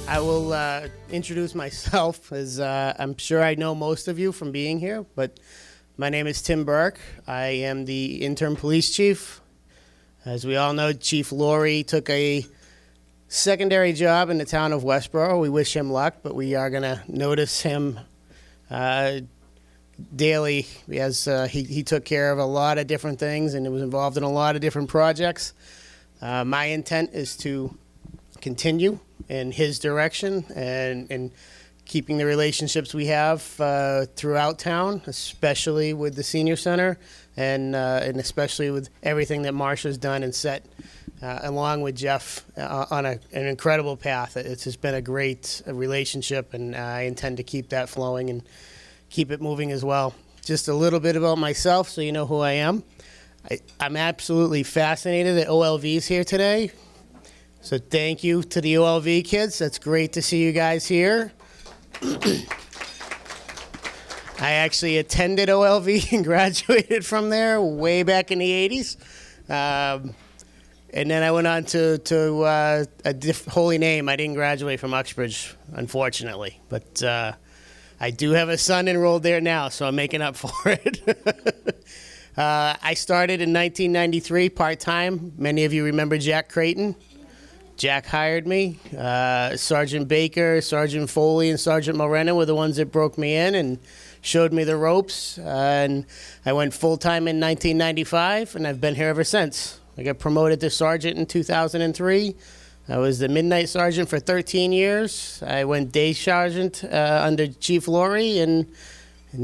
I will introduce myself, as I'm sure I know most of you from being here, but my name is Tim Burke. I am the interim police chief. As we all know, Chief Laurie took a secondary job in the town of Westboro. We wish him luck, but we are going to notice him daily, as he took care of a lot of different things and was involved in a lot of different projects. My intent is to continue in his direction and keeping the relationships we have throughout town, especially with the senior center and especially with everything that Marsha's done and set along with Jeff on an incredible path. It's just been a great relationship, and I intend to keep that flowing and keep it moving as well. Just a little bit about myself so you know who I am. I'm absolutely fascinated that OLV's here today. So thank you to the OLV kids. That's great to see you guys here. I actually attended OLV and graduated from there way back in the 80s. And then I went on to a holy name. I didn't graduate from Uxbridge, unfortunately. But I do have a son enrolled there now, so I'm making up for it. I started in 1993 part-time. Many of you remember Jack Creighton. Jack hired me. Sergeant Baker, Sergeant Foley, and Sergeant Morena were the ones that broke me in and showed me the ropes. And I went full-time in 1995, and I've been here ever since. I got promoted to sergeant in 2003. I was the midnight sergeant for 13 years. I went day sergeant under Chief Laurie, and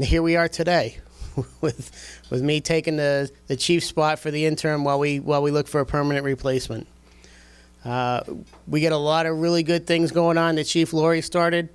here we are today with me taking the chief spot for the interim while we look for a permanent replacement. We get a lot of really good things going on that Chief Laurie started.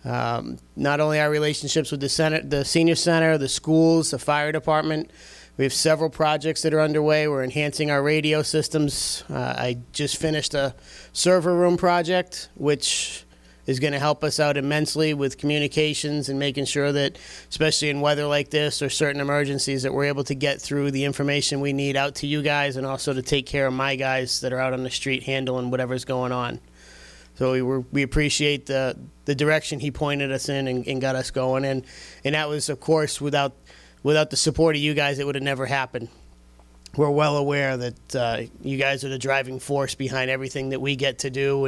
Not only our relationships with the senior center, the schools, the fire department. We have several projects that are underway. We're enhancing our radio systems. I just finished a server room project, which is going to help us out immensely with communications and making sure that, especially in weather like this or certain emergencies, that we're able to get through the information we need out to you guys and also to take care of my guys that are out on the street handling whatever's going on. So we appreciate the direction he pointed us in and got us going. And that was, of course, without the support of you guys, it would have never happened. We're well aware that you guys are the driving force behind everything that we get to do,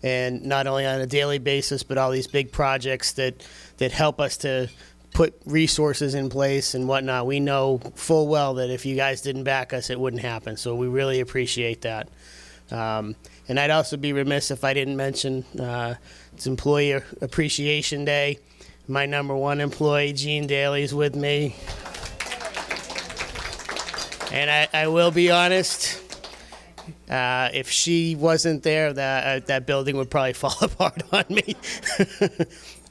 and not only on a daily basis, but all these big projects that help us to put resources in place and whatnot. We know full well that if you guys didn't back us, it wouldn't happen. So we really appreciate that. And I'd also be remiss if I didn't mention it's Employee Appreciation Day. My #1 employee, Jean Daly, is with me. And I will be honest, if she wasn't there, that building would probably fall apart on me.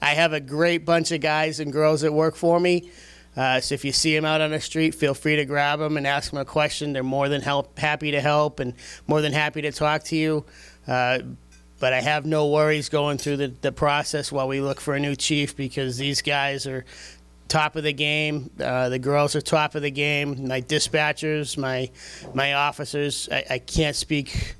I have a great bunch of guys and girls that work for me. So if you see them out on the street, feel free to grab them and ask them a question. They're more than happy to help and more than happy to talk to you. But I have no worries going through the process while we look for a new chief, because these guys are top of the game. The girls are top of the game. My dispatchers, my officers, I can't speak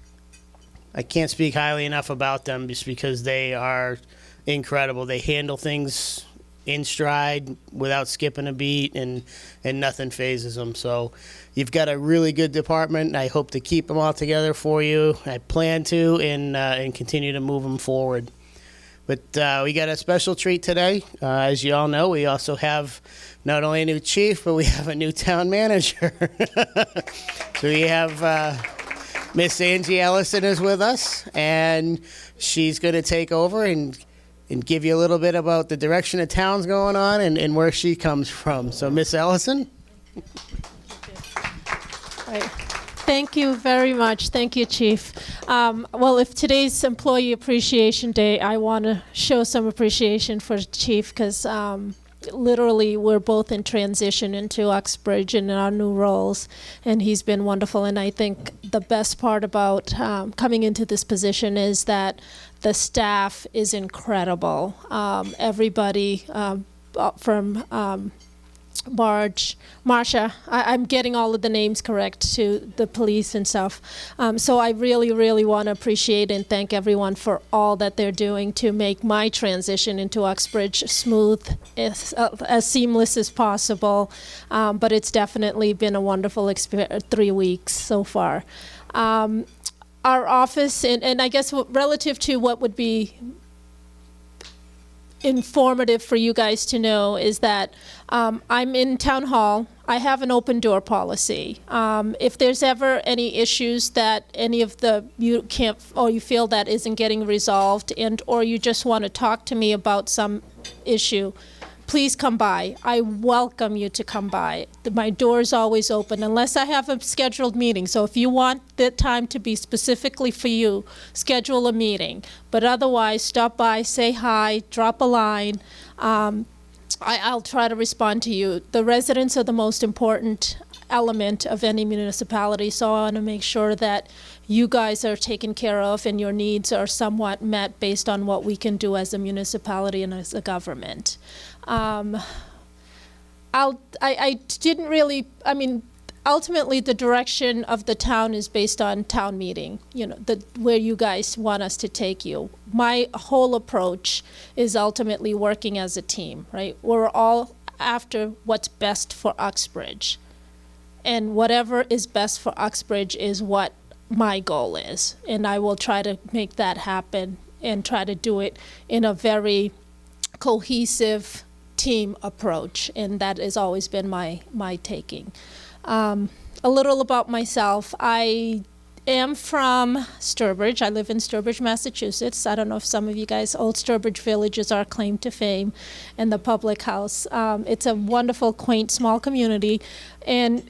highly enough about them just because they are incredible. They handle things in stride without skipping a beat, and nothing phases them. So you've got a really good department, and I hope to keep them all together for you. I plan to and continue to move them forward. But we got a special treat today. As you all know, we also have not only a new chief, but we have a new town manager. So we have Miss Angie Ellison is with us, and she's going to take over and give you a little bit about the direction the town's going on and where she comes from. So Miss Ellison. Thank you very much. Thank you, Chief. Well, if today's Employee Appreciation Day, I want to show some appreciation for Chief, because literally we're both in transition into Uxbridge and in our new roles, and he's been wonderful. And I think the best part about coming into this position is that the staff is incredible. Everybody from Marsha. I'm getting all of the names correct to the police and stuff. So I really, really want to appreciate and thank everyone for all that they're doing to make my transition into Uxbridge smooth, as seamless as possible. But it's definitely been a wonderful 3 weeks so far. Our office, and I guess relative to what would be informative for you guys to know is that I'm in town hall. I have an open door policy. If there's ever any issues that any of you can't, or you feel that isn't getting resolved, or you just want to talk to me about some issue, please come by. I welcome you to come by. My door is always open unless I have a scheduled meeting. So if you want the time to be specifically for you, schedule a meeting. But otherwise, stop by, say hi, drop a line. I'll try to respond to you. The residents are the most important element of any municipality, so I want to make sure that you guys are taken care of and your needs are somewhat met based on what we can do as a municipality and as a government. Ultimately the direction of the town is based on town meeting, where you guys want us to take you. My whole approach is ultimately working as a team, right? We're all after what's best for Uxbridge. And whatever is best for Uxbridge is what my goal is. And I will try to make that happen and try to do it in a very cohesive team approach. And that has always been my taking. A little about myself. I am from Sturbridge. I live in Sturbridge, Massachusetts. I don't know if some of you guys, Old Sturbridge Village is our claim to fame, and the public house. It's a wonderful, quaint, small community, and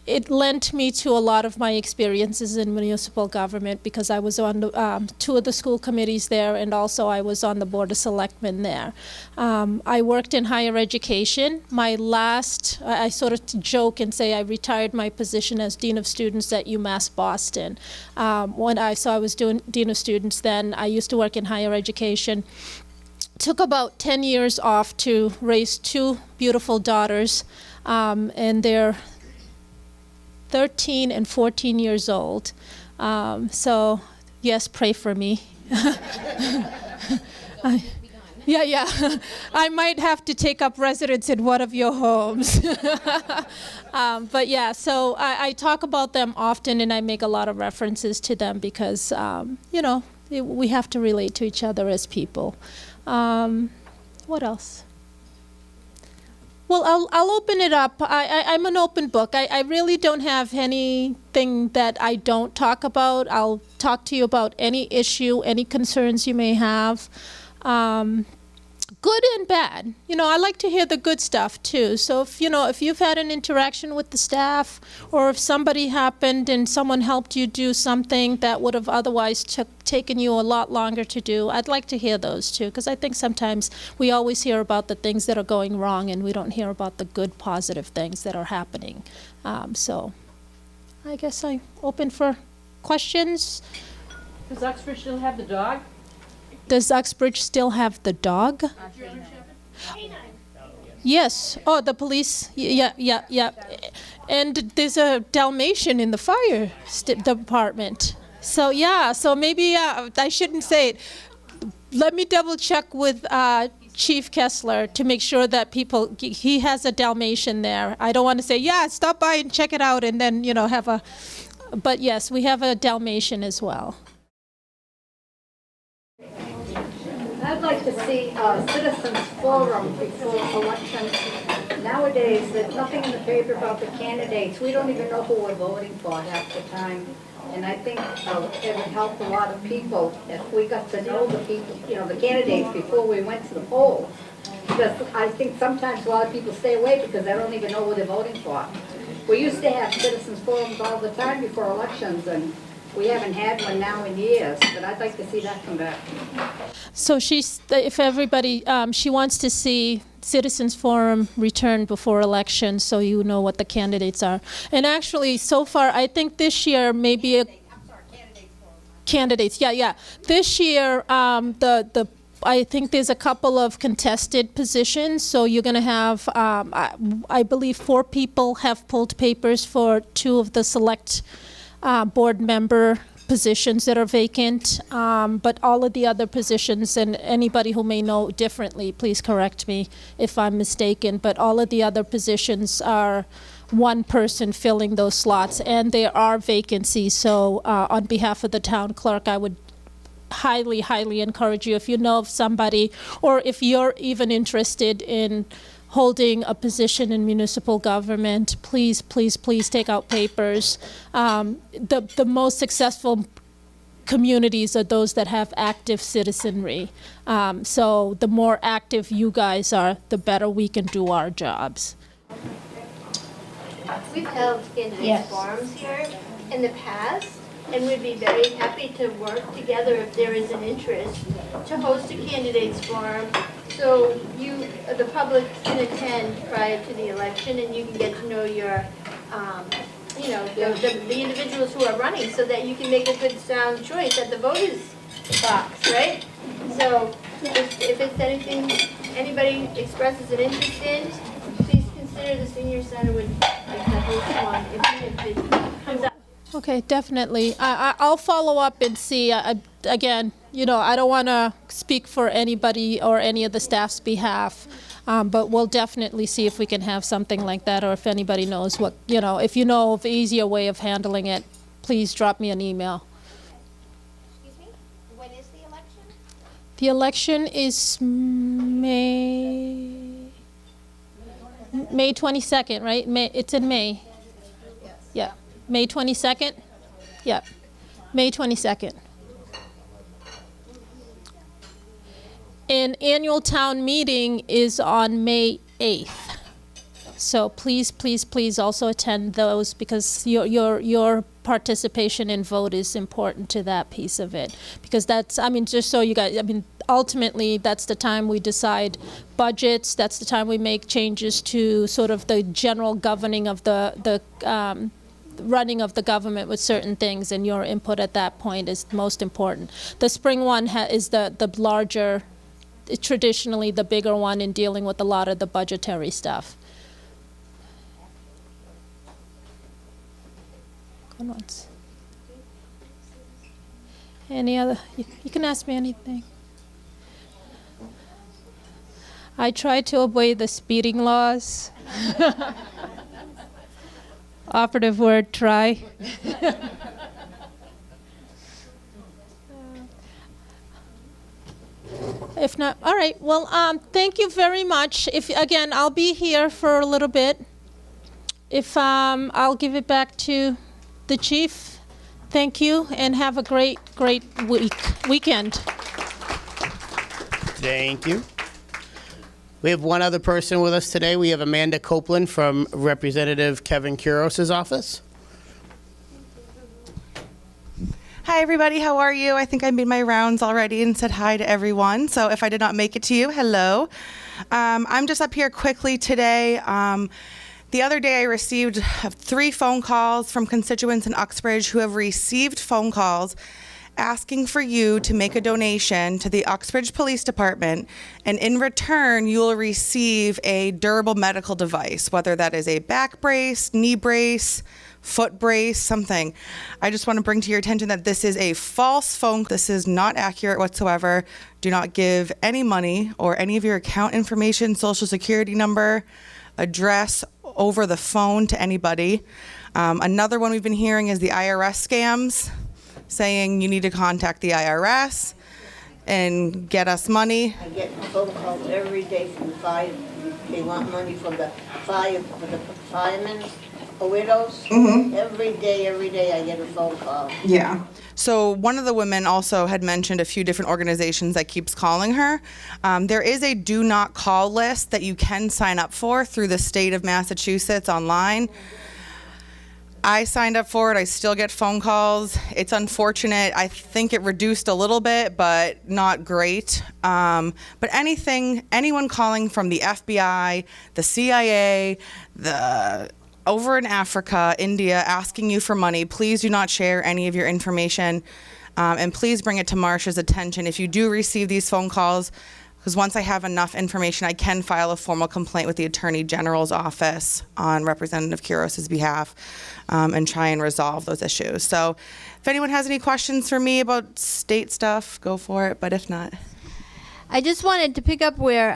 it lent me to a lot of my experiences in municipal government because I was on 2 of the school committees there, and also I was on the Board of Selectmen there. I worked in higher education. I sort of joke and say I retired my position as Dean of Students at UMass Boston. I was doing Dean of Students then. I used to work in higher education. Took about 10 years off to raise 2 beautiful daughters, and they're 13 and 14 years old. So, yes, pray for me. Yeah. I might have to take up residence in one of your homes. But yeah, so I talk about them often, and I make a lot of references to them because, we have to relate to each other as people. What else? Well, I'll open it up. I'm an open book. I really don't have anything that I don't talk about. I'll talk to you about any issue, any concerns you may have, good and bad. I like to hear the good stuff too. So if you've had an interaction with the staff, or if somebody happened and someone helped you do something that would have otherwise taken you a lot longer to do, I'd like to hear those too, because I think sometimes we always hear about the things that are going wrong and we don't hear about the good, positive things that are happening. So I guess I'm open for questions. Does Uxbridge still have the dog? Does Uxbridge still have the dog? Yes. Oh, the police. Yeah. And there's a Dalmatian in the fire department. So yeah. So maybe I shouldn't say it. Let me double check with Chief Kessler to make sure that he has a Dalmatian there. I don't want to say, yeah, stop by and check it out, and then have a. But yes, we have a Dalmatian as well. I'd like to see a citizens forum before elections. Nowadays, there's nothing in the paper about the candidates. We don't even know who we're voting for half the time. And I think it would help a lot of people if we got to know the people, the candidates before we went to the polls. Because I think sometimes a lot of people stay away because they don't even know who they're voting for. We used to have citizens forums all the time before elections, and we haven't had one now in years, but I'd like to see that come back. So she wants to see Citizens Forum return before elections, so you know what the candidates are. And actually, so far, I think this year maybe candidates. Yeah. This year, the I think there's a couple of contested positions, so you're going to have, I believe 4 people have pulled papers for 2 of the select board member positions that are vacant, but all of the other positions, and anybody who may know differently, please correct me if I'm mistaken, but all of the other positions are one person filling those slots, and there are vacancies. So on behalf of the town clerk, I would highly, highly encourage you, if you know of somebody, or if you're even interested in holding a position in municipal government, please, please, please take out papers. The most successful communities are those that have active citizenry. So the more active you guys are, the better we can do our jobs. We've held candidate Yes. forums here in the past, and we'd be very happy to work together if there is an interest to host a candidates forum, so you, the public, can attend prior to the election, and you can get to know your, the individuals who are running, so that you can make a good sound choice at the voters box, right? So if it's anything anybody expresses an interest in, please consider the senior center would like to host one if it comes out. Okay, definitely. I'll follow up and see. Again, I don't want to speak for anybody or any of the staff's behalf, but we'll definitely see if we can have something like that, or if anybody knows what, if you know of an easier way of handling it, please drop me an email. Excuse me, when is the election? The election is May 22nd, right? It's in May. Yeah. May 22nd? Yeah, May 22nd. An annual town meeting is on May 8th. So please, please, please also attend those, because your participation in vote is important to that piece of it. Because that's, just so you guys, ultimately, that's the time we decide budgets. That's the time we make changes to sort of the general governing of the running of the government with certain things, and your input at that point is most important. The spring one is the larger, traditionally the bigger one in dealing with a lot of the budgetary stuff. Going once. Any other? You can ask me anything. I try to obey the speeding laws. Operative word, try. If not, all right. Well, thank you very much. Again, I'll be here for a little bit. I'll give it back to the chief. Thank you, and have a great weekend. Thank you. We have one other person with us today. We have Amanda Copeland from Representative Kevin Kuros' office. Hi, everybody. How are you? I think I made my rounds already and said hi to everyone. So if I did not make it to you, hello. I'm just up here quickly today. The other day I received 3 phone calls from constituents in Uxbridge who have received phone calls asking for you to make a donation to the Uxbridge Police Department, and in return you will receive a durable medical device, whether that is a back brace, knee brace, foot brace, something. I just want to bring to your attention that this is a false phone. This is not accurate whatsoever. Do not give any money or any of your account information, social security number, address over the phone to anybody. Another one we've been hearing is the IRS scams, saying you need to contact the IRS and get us money. I get phone calls every day from the fire. They want money from the fire, for the firemen or widows. Mm-hmm. Every day I get a phone call. Yeah. So one of the women also had mentioned a few different organizations that keeps calling her. There is a do not call list that you can sign up for through the state of Massachusetts online. I signed up for it. I still get phone calls. It's unfortunate. I think it reduced a little bit, but not great. But anyone calling from the FBI, the CIA, over in Africa, India, asking you for money, please do not share any of your information. And please bring it to Marsha's attention if you do receive these phone calls, because once I have enough information, I can file a formal complaint with the Attorney General's office on Representative Kuros's behalf and try and resolve those issues. So if anyone has any questions for me about state stuff, go for it, but if not. I just wanted to pick up where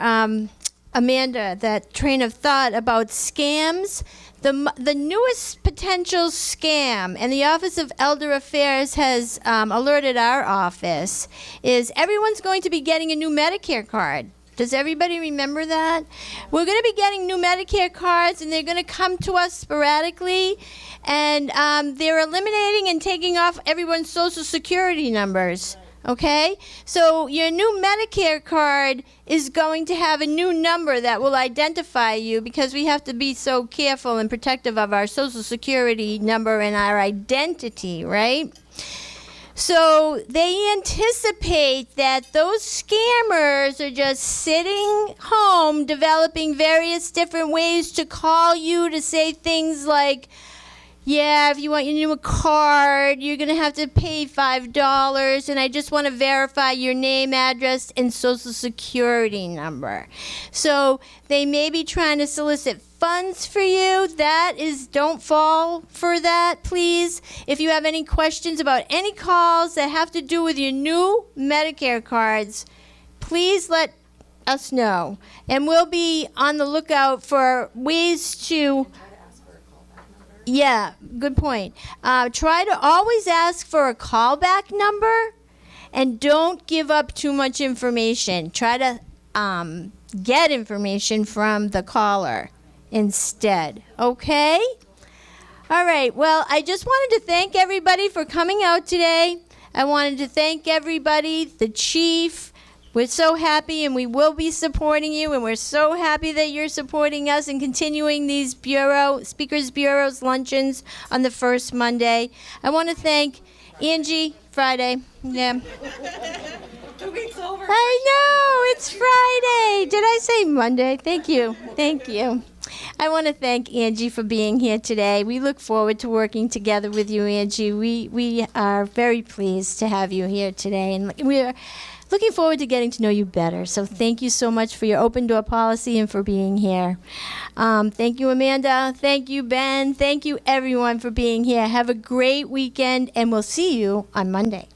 Amanda, that train of thought about scams. The newest potential scam, and the Office of Elder Affairs has alerted our office, is everyone's going to be getting a new Medicare card. Does everybody remember that? We're going to be getting new Medicare cards, and they're going to come to us sporadically, and they're eliminating and taking off everyone's Social Security numbers. Okay? So your new Medicare card is going to have a new number that will identify you, because we have to be so careful and protective of our Social Security number and our identity, right? So they anticipate that those scammers are just sitting home developing various different ways to call you to say things like, yeah, if you want your new card, you're going to have to pay $5, and I just want to verify your name, address, and Social Security number. So they may be trying to solicit funds for you. Don't fall for that, please. If you have any questions about any calls that have to do with your new Medicare cards, please let us know. And we'll be on the lookout for ways to... Yeah, good point. Try to always ask for a callback number, and don't give up too much information. Try to get information from the caller instead, okay? All right, well, I just wanted to thank everybody for coming out today. I wanted to thank everybody, the chief. We're so happy, and we will be supporting you, and we're so happy that you're supporting us and continuing these Speakers Bureau's luncheons on the first Monday. I want to thank Angie, Friday. Yeah. 2 weeks over. I know, it's Friday. Did I say Monday? Thank you. Thank you. I want to thank Angie for being here today. We look forward to working together with you, Angie. We are very pleased to have you here today, and we are looking forward to getting to know you better. So thank you so much for your open door policy and for being here. Thank you, Amanda. Thank you, Ben. Thank you, everyone, for being here. Have a great weekend, and we'll see you on Monday.